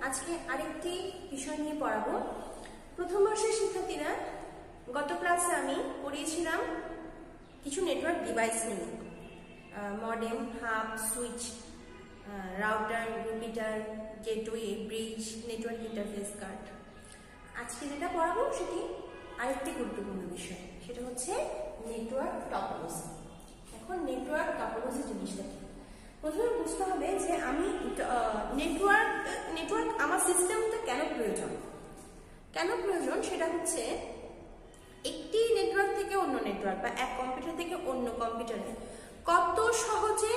আজকে আরেকটি বিষয় নিয়ে পড়াবো। প্রথম বর্ষের শিক্ষার্থীরা, গত ক্লাসে আমি পড়িয়েছিলাম কিছু নেটওয়ার্ক ডিভাইস নিয়ে, modem, hub, switch, router, repeater, gateway, bridge, network interface card. আজকে যেটা পড়াবো সেটি আরেকটি গুরুত্বপূর্ণ বিষয়, সেটা হচ্ছে নেটওয়ার্ক টপোলজি। এখন নেটওয়ার্ক টপোলজি জিনিসটা কি? প্রথমে বুঝতে হবে যে আমি নেটওয়ার্ক আমার সিস্টেমটা কেন প্রয়োজন সেটা হচ্ছে একটি নেটওয়ার্ক থেকে অন্য নেটওয়ার্ক বা এক কম্পিউটার থেকে অন্য কম্পিউটারে কত সহজে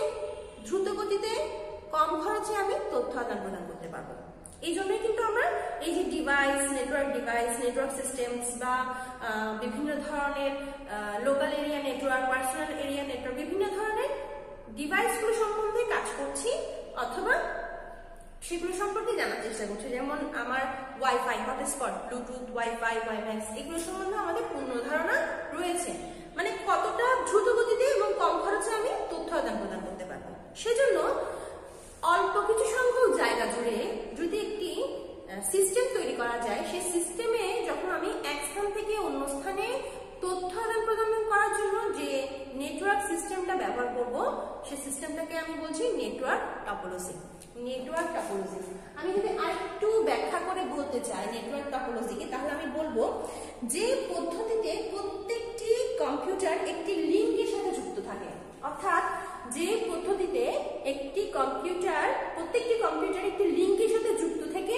দ্রুত গতিতে কম খরচে আমি তথ্য আদান প্রদান করতে পারবো। এই জন্যই কিন্তু আমরা এই যে নেটওয়ার্ক সিস্টেমস বা বিভিন্ন ধরনের local area network, personal area network, বিভিন্ন ধরনের ডিভাইসগুলো সম্বন্ধে কাজ করছি অথবা সেগুলো সম্পর্কে জানার চেষ্টা করছি। যেমন আমার wifi, hotspot, Bluetooth, wifi, WiMAX, এগুলো সম্বন্ধে আমাদের পূর্ণ ধারণা রয়েছে, মানে কতটা দ্রুত গতিতে এবং কম খরচে আমি তথ্য আদান প্রদান করতে পারবো। সেজন্য অল্প কিছু সংখ্যক জায়গা জুড়ে যদি একটি সিস্টেম তৈরি করা যায়, সেই সিস্টেমে যখন আমি এক স্থান থেকে অন্য স্থানে তথ্য আদান প্রদান করার জন্য যে নেটওয়ার্ক সিস্টেমটা ব্যবহার করব, সেই সিস্টেমটাকে আমি বলছি নেটওয়ার্ক টপোলজি। আমি যদি আরেকটু ব্যাখ্যা করে বলতে চাই নেটওয়ার্ক টপোলজিকে, তাহলে আমি বলবো যে পদ্ধতিতে প্রত্যেকটি কম্পিউটার একটি লিঙ্কের সাথে যুক্ত থাকে, অর্থাৎ যে পদ্ধতিতে প্রত্যেকটি কম্পিউটার একটি লিঙ্কের সাথে যুক্ত থেকে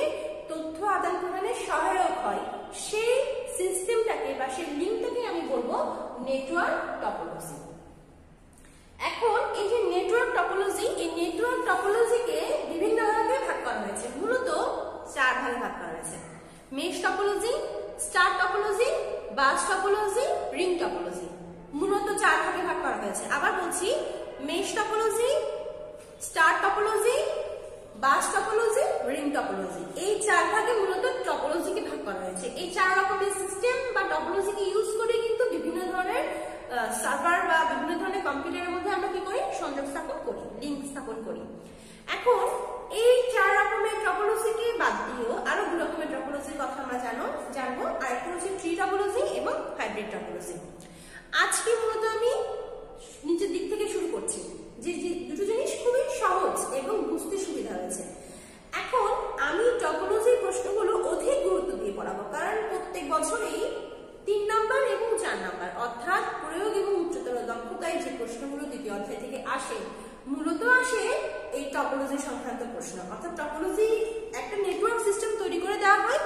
তথ্য আদান প্রদানে সহায়ক হয়, সেই সিস্টেমটাকে বা সেই লিঙ্কটাকে আমি বলবো নেটওয়ার্ক টপোলজি। এখন এই যে নেটওয়ার্ক টপোলজিকে বিভিন্ন ভাগে ভাগ করা হয়েছে, মূলত 4 ভাগে ভাগ করা হয়েছে: mesh topology, star topology, bus topology, ring topology. মূলত 4 ভাগে ভাগ করা হয়েছে। আবার বলছি, mesh topology, star topology, bus topology, ring topology, এই 4 ভাগে মূলত টপোলজিকে ভাগ করা হয়েছে। এই 4 রকমের সিস্টেম বা টপোলজিকে ইউজ করে কিন্তু বিভিন্ন ধরনের সার্ভার বা বিভিন্ন ধরনের কম্পিউটারের মধ্যে আমরা কি করি, সংযোগ স্থাপন করি, লিঙ্ক স্থাপন করি। এখন এই 4 রকমের টপোলজিকে বাদ দিয়েও আরো 2 রকমের টপোলজির কথা আমরা জানবো। আরেকটা হচ্ছে ট্রি টপোলজি এবং হাইব্রিড টপোলজি। আজকে মূলত আমি নিচের দিক থেকে শুরু করছি, যে দুটো জিনিস খুবই সহজ এবং বুঝতে সুবিধা হয়েছে। এখন আমি টপোলজির প্রশ্নগুলো অধিক গুরুত্ব দিয়ে পড়াবো, কারণ প্রত্যেক বছরেই 3 নম্বর এবং 4 নম্বর অর্থাৎ প্রয়োগ এবং উচ্চতর দক্ষতায় যে প্রশ্নগুলো দ্বিতীয় অধ্যায় থেকে আসে, মূলত আসে এই টপোলজি সংক্রান্ত প্রশ্ন। অর্থাৎ টপোলজি একটা নেটওয়ার্ক সিস্টেম তৈরি করে দেওয়া হয়,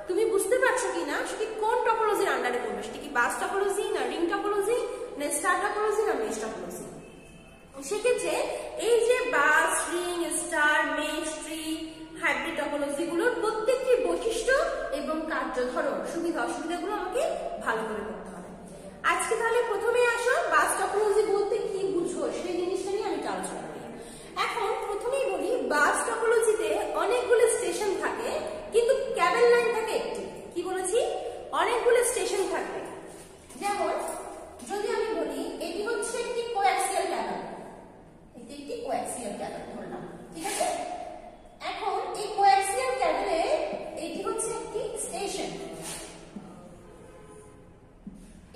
তুমি বুঝতে পারছো কিনা সেটি কোন টপোলজির আন্ডারে পড়বে, সেটি কি বাস টপোলজি না রিং টপোলজি না স্টার টপোলজি না মেশ টপোলজি। সেক্ষেত্রে এই যে bus, ring, star, mesh, tree, hybrid topology গুলোর প্রত্যেকটি বৈশিষ্ট্য এবং কার্যধরন, সুবিধা অসুবিধাগুলো আমাকে ভালো করে পড়তে হবে। আজকে তাহলে প্রথমে আসো, বাস টপোলজি বলতে কি বুঝো সেই জিনিসটা নিয়ে আমি আলোচনা করি। এখন প্রথমেই বলি, বাস টপোলজিতে অনেকগুলো স্টেশন থাকে, কিন্তু ক্যাবেল লাইন থাকে একটি। কি বলেছি? অনেকগুলো স্টেশন থাকবে। যেমন যদি আমি বলি এটি হচ্ছে একটি কোঅ্যাক্সিয়াল ক্যাবেল, ধরলাম, ঠিক আছে? এখন এই কোঅ্যাক্সিয়াল ক্যাবেলে এটি হচ্ছে একটি স্টেশন,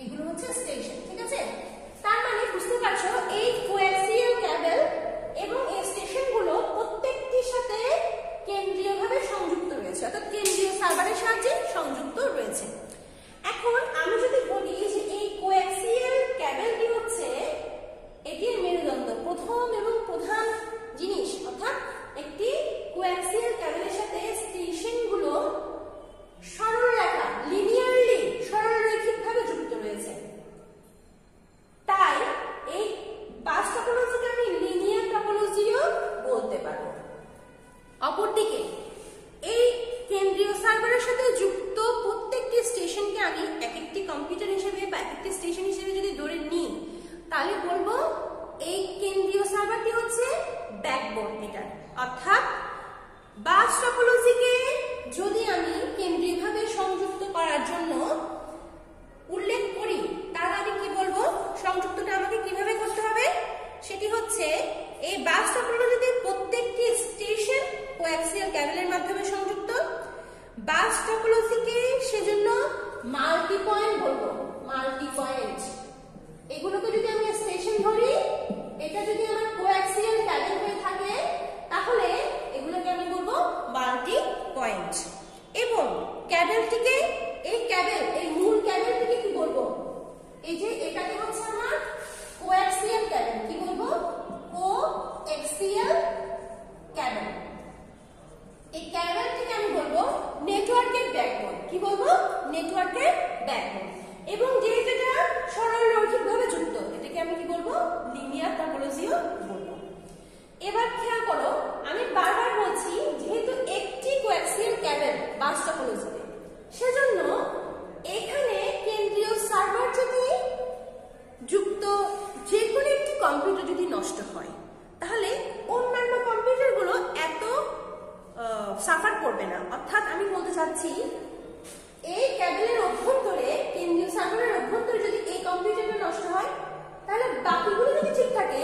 এগুলো হচ্ছে স্টেশন, ঠিক আছে? তার মানে বুঝতে পারছো এই কোঅ্যাক্সিয়াল ক্যাবেল এবং এই স্টেশনগুলো প্রত্যেকটির সাথে কেন্দ্রীয়ভাবে সংযুক্ত রয়েছে, অর্থাৎ কেন্দ্রীয় সার্ভারের সাহায্যে সংযুক্ত রয়েছে। এখন আমি যদি বলি যে এই কোঅ্যাক্সিয়াল ক্যাবেলটি হচ্ছে এটির মেরুদণ্ড, প্রথম এবং প্রধান জিনিস, অর্থাৎ একটি কোঅ্যাক্সিয়াল ক্যাবেলের সাথে স্টেশনগুলো সরলরৈখিকভাবে যুক্ত রয়েছে। তাই এই বাস টপোলজিকে আমি লিনিয়ার টপোলজিও বলতে পারবো। অপরদিকে এই কেন্দ্রীয় সার্ভারের সাথে যুক্ত প্রত্যেকটি স্টেশনকে আমি এক একটি কম্পিউটার হিসেবে বা এক একটি স্টেশন হিসেবে যদি ধরে নিই, তাহলে বলবো এই কেন্দ্রীয় সার্ভারটি হচ্ছে ব্যাকবোন মিটার। অর্থাৎ বাস টপোলজিকে যদি আমি কেন্দ্রীয়ভাবে সংযুক্ত করার জন্য উল্লেখ করি, তার আগে কি বলবো, সংযুক্তটা আমাকে কিভাবে করতে হবে, সেটি হচ্ছে এই বাস টপোলজিতে প্রত্যেকটি স্টেশন কোঅ্যাক্সিয়াল ক্যাবেলের মাধ্যমে সংযুক্ত। বাস টপোলজিকে সেজন্য মাল্টি পয়েন্ট বলবো, মাল্টি পয়েন্ট। এগুলোকে যদি আমি স্টেশন ধরি, এটা যদি আমার কোঅ্যাক্সিয়াল ক্যাবেল হয়ে থাকে, তাহলে এগুলোকে আমি বলবো মাল্টি পয়েন্ট। এবং ক্যাবেলটিকে, এই মূল ক্যাবেলটিকে কি বলবো, এই যে এটাকে হচ্ছে আমার কোঅ্যাক্সিয়াল ক্যাবেল, কি বলবো, কোঅ্যাক্সিয়াল ক্যাবেল। এই ক্যাবেলটিকে আমি বলবো নেটওয়ার্কের ব্যাকবোন, কি বলবো, নেটওয়ার্কের ব্যাকবোন। এবং যেহেতু এটা সরল রৈখিকভাবে যুক্ত, এটাকে আমি কি বলবো, লিনিয়ার টপোলজিও বলবো। এবার খেয়াল করো, আমি বারবার বলছি যেহেতু একটি কোঅ্যাক্সিয়াল ক্যাবেল বাস টপোলজিতে, সেজন্য এখানে কেন্দ্রীয় সার্ভার যদি যুক্ত যে কোনো একটি কম্পিউটার যদি নষ্ট হয়, তাহলে অন্যান্য কম্পিউটারগুলো এত সাফার করবে না। অর্থাৎ আমি বলতে চাচ্ছি এই ক্যাবেলের অভ্যন্তরে, কেন্দ্রীয় সার্ভারের অভ্যন্তরে যদি এই কম্পিউটারটা নষ্ট হয়, তাহলে বাকিগুলো যদি ঠিক থাকে,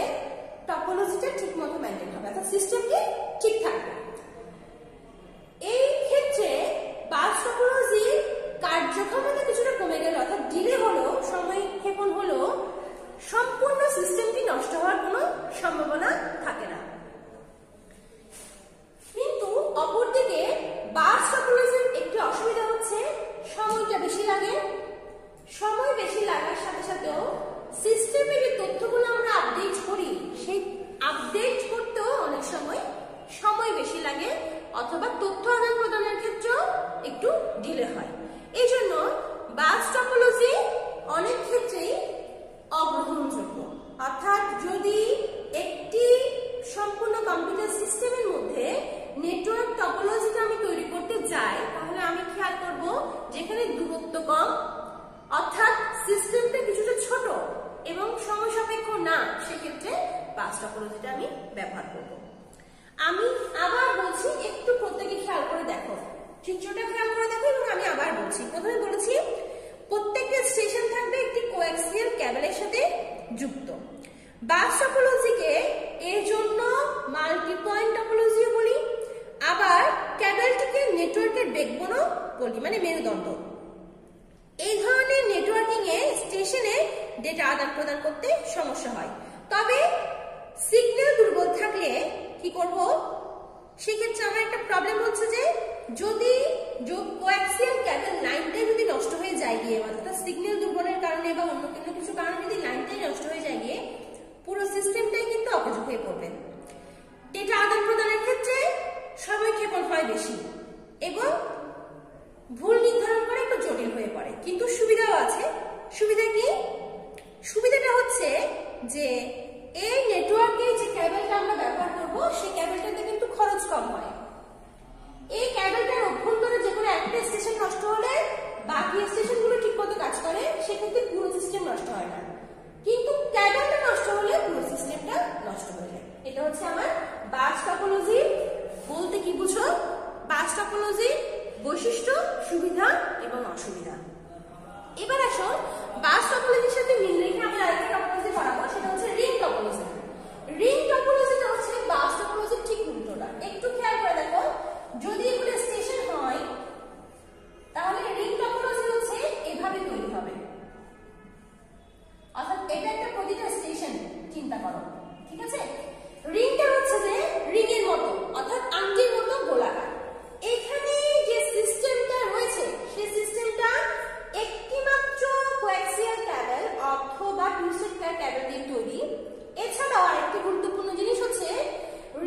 টপোলজিটা ঠিক মতো মেইনটেইন হবে, অর্থাৎ সিস্টেমটি ঠিক থাকবে। এই ক্ষেত্রে বাস টপোলজির কার্যক্ষমতা কিছুটা কমে গেল, অর্থাৎ ডিলে হলো, সময় ক্ষেপণ হলো, সম্পূর্ণ সিস্টেমটি নষ্ট হওয়ার কোনো সম্ভাবনা থাকে না। কিন্তু অপরদিকে বাস টপোলজির একটি অসুবিধা হচ্ছে সময়টা বেশি লাগে। সময় বেশি লাগার সাথে সাথেও সিস্টেমে যে তথ্যগুলো আমরা আপডেট করি, সেই আপডেট করতেও অনেক সময় বেশি লাগে, অথবা তথ্য আদান প্রদানের ক্ষেত্রেও একটু ডিলে হয়। এই জন্য বাস টপোলজি অনেক ক্ষেত্রেই অগ্রহণযোগ্য। অর্থাৎ যদি একটি সম্পূর্ণ কম্পিউটার সিস্টেমের মধ্যে নেটওয়ার্ক টপোলজিটা আমি তৈরি করতে যাই, তাহলে আমি খেয়াল করব যেখানে দূরত্ব কম, অর্থাৎ সিস্টেমটা কিছুটা ছোট এবং সময় সাপেক্ষ না, সেক্ষেত্রে বাস টপোলজিটা আমি ব্যবহার করব। আমি আবার বলছি, একটু প্রত্যেকে খেয়াল করে দেখো, চিত্রটা খেয়াল করে দেখো, এবং আমি আবার বলছি। প্রথমে বলেছি প্রত্যেকটা স্টেশন থাকবে একটি কোঅ্যাক্সিয়াল ক্যাবেলের সাথে যুক্ত। বাস টপোলজিকে এর জন্য মাল্টি পয়েন্ট টপোলজিও বলি, আবার ক্যাবেলটিকে নেটওয়ার্কের ব্যাকবোনও বলি, মানে মেরুদণ্ড। এই ধরনের নেটওয়ার্কিং এ স্টেশনে ডেটা আদান প্রদান করতে সমস্যা হয়। তবে সিগন্যাল দুর্বল থাকলে কি করব, সেক্ষেত্রে আমার একটা প্রবলেম হচ্ছে যে যদি কোঅ্যাক্সিয়াল ক্যাবেল লাইনটাই যদি নষ্ট হয়ে যায় গিয়ে, অর্থাৎ সিগন্যাল দুর্বলের কারণে বা অন্য কোনো কিছু কারণে যদি লাইনটাই নষ্ট হয়ে যায় গিয়ে, পুরো সিস্টেমটাই কিন্তু অকেজো হয়ে পড়বে। ডেটা আদান প্রদানের ক্ষেত্রে সময় ক্ষেপণ হয় বেশি এবং ভুল নির্ধারণ করা একটু জটিল হয়ে পড়ে। কিন্তু সুবিধাও আছে। সুবিধা কি? সুবিধাটা হচ্ছে যে এই নেটওয়ার্কে যে ক্যাবেলটা আমরা ব্যবহার করব, সেই ক্যাবেলটাতে কিন্তু খরচ কম হয়। এই ক্যাবেলটার অভ্যন্তরে যে কোনো একটা স্টেশন নষ্ট হলে বাকি স্টেশনগুলো ঠিকমতো কাজ করে, সেক্ষেত্রে পুরো সিস্টেম নষ্ট হয় না। কিন্তু ক্যাবেলটা নষ্ট হলে পুরো সিস্টেমটা নষ্ট হয়ে যায়। এটা হচ্ছে আমার বাস টপোলজি বলতে কি বুঝো, বাস টপোলজির বৈশিষ্ট্য, সুবিধা এবং অসুবিধা। এবার আসো বাস টপোলজির সাথে মিল রেখে আমরা আরেকটা টপোলজি পড়াবো, সেটা হচ্ছে রিং টপোলজি। রিং টপোলজিটা হচ্ছে বাস টপোলজির ঠিক উল্টোটা। একটু খেয়াল করে দেখো, যদি এগুলো স্টেশন হয়, তাহলে রিং টপোলজি হচ্ছে এভাবে তৈরি হবে। অর্থাৎ এটা একটা প্রতিটা স্টেশন চিন্তা করো, ঠিক আছে? রিংটা হচ্ছে যে রিং এর মতো, অর্থাৎ আংটির মতো গোলাকার। এখানে যে সিস্টেমটা রয়েছে, সেই সিস্টেমটা একটি মাত্র কোঅ্যাক্সিয়াল ক্যাবেল অথবা টুইস্টেড পেয়ার ক্যাবেল দিয়ে তৈরি। এছাড়াও আরেকটি গুরুত্বপূর্ণ জিনিস হচ্ছে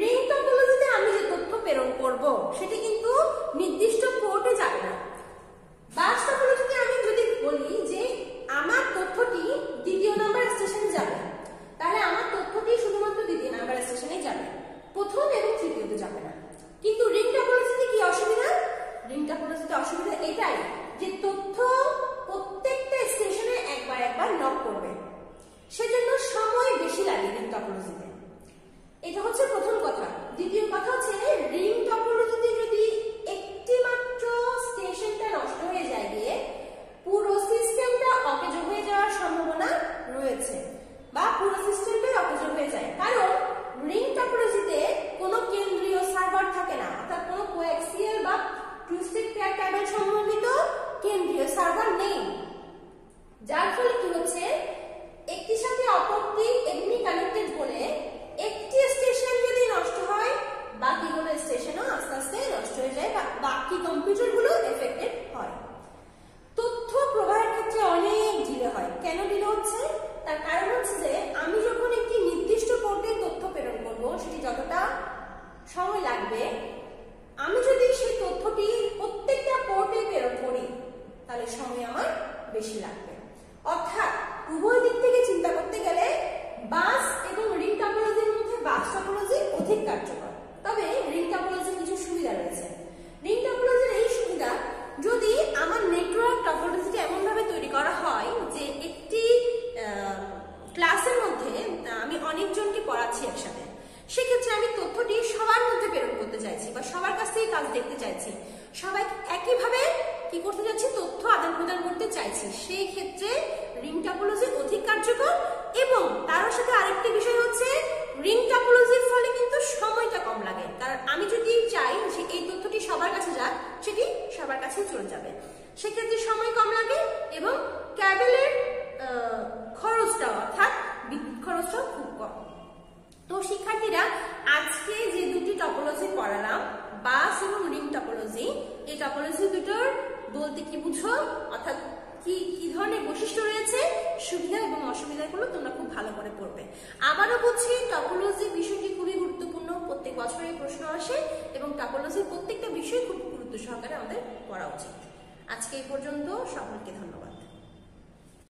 রিং টপোলজিতে আমি যে তথ্য প্রেরণ করব, সেটি কিন্তু নির্দিষ্ট পোর্টে যাবে না। বাস টপোলজিতে আমি যদি বলি যে আমার তথ্যটি দ্বিতীয় নাম্বার স্টেশনে যাবে, তাহলে আমার তথ্যটি শুধুমাত্র দ্বিতীয় নাম্বার স্টেশনেই যাবে, প্রথম এবং তৃতীয়তে যাবে না। কিন্তু রিং টপোলজিতে কি অসুবিধা? রিং টপোলজিতে অসুবিধা এটাই যে তথ্য প্রত্যেকটা স্টেশনে একবার নক করবে, সেজন্য সময় বেশি লাগে রিং টপোলজিতে। এটা হচ্ছে প্রথম কথা। দ্বিতীয় কথা হচ্ছে রিং টপোলজিতে যদি বাস টপোলজি অধিক কার্যকর। তবে রিং টপোলজির কিছু সুবিধা রয়েছে। রিং টপোলজির এই সুবিধা, যদি আমার নেটওয়ার্ক টপোলজিটা এমন ভাবে তৈরি করা হয় যে একটি ক্লাসের মধ্যে আমি অনেকজনকে পড়াচ্ছি একসাথে, সেক্ষেত্রে আমি তথ্যটি সবার মধ্যে প্রেরণ করতে চাইছি বা সবার কাছ থেকে কাজ দেখতে চাইছি, সবাই একইভাবে কি করতে চাচ্ছি, তথ্য আদান প্রদান করতে চাইছি, সেই ক্ষেত্রে রিং টপোলজি অধিক কার্যকর। এবং তার সাথে আরেকটি বিষয় হচ্ছে, রিং টপোলজির ফলে কিন্তু সময়টা কম লাগে, কারণ আমি যদি চাই যে এই তথ্যটি সবার কাছে যাক, সেটি সবার কাছে চলে যাবে, সেক্ষেত্রে সময় কম লাগে এবং ক্যাবেলের খরচটা অর্থাৎ বিদ্যুৎ খরচটাও খুব কম। তো শিক্ষার্থীরা, আজকে যে দুটি টপোলজি পড়ালাম, বাস এবং রিং টপোলজি, এই টপোলজি দুটোর বলতে কি বুঝো, অর্থাৎ কি কি ধরনের বৈশিষ্ট্য রয়েছে, সুবিধা এবং অসুবিধাগুলো তোমরা খুব ভালো করে পড়বে। আবারও বলছি, টপোলজি বিষয়টি খুবই গুরুত্বপূর্ণ, প্রত্যেক বছরই প্রশ্ন আসে এবং টপোলজির প্রত্যেকটা বিষয় খুব গুরুত্ব সহকারে আমাদের পড়া উচিত। আজকে এই পর্যন্ত, সকলকে ধন্যবাদ।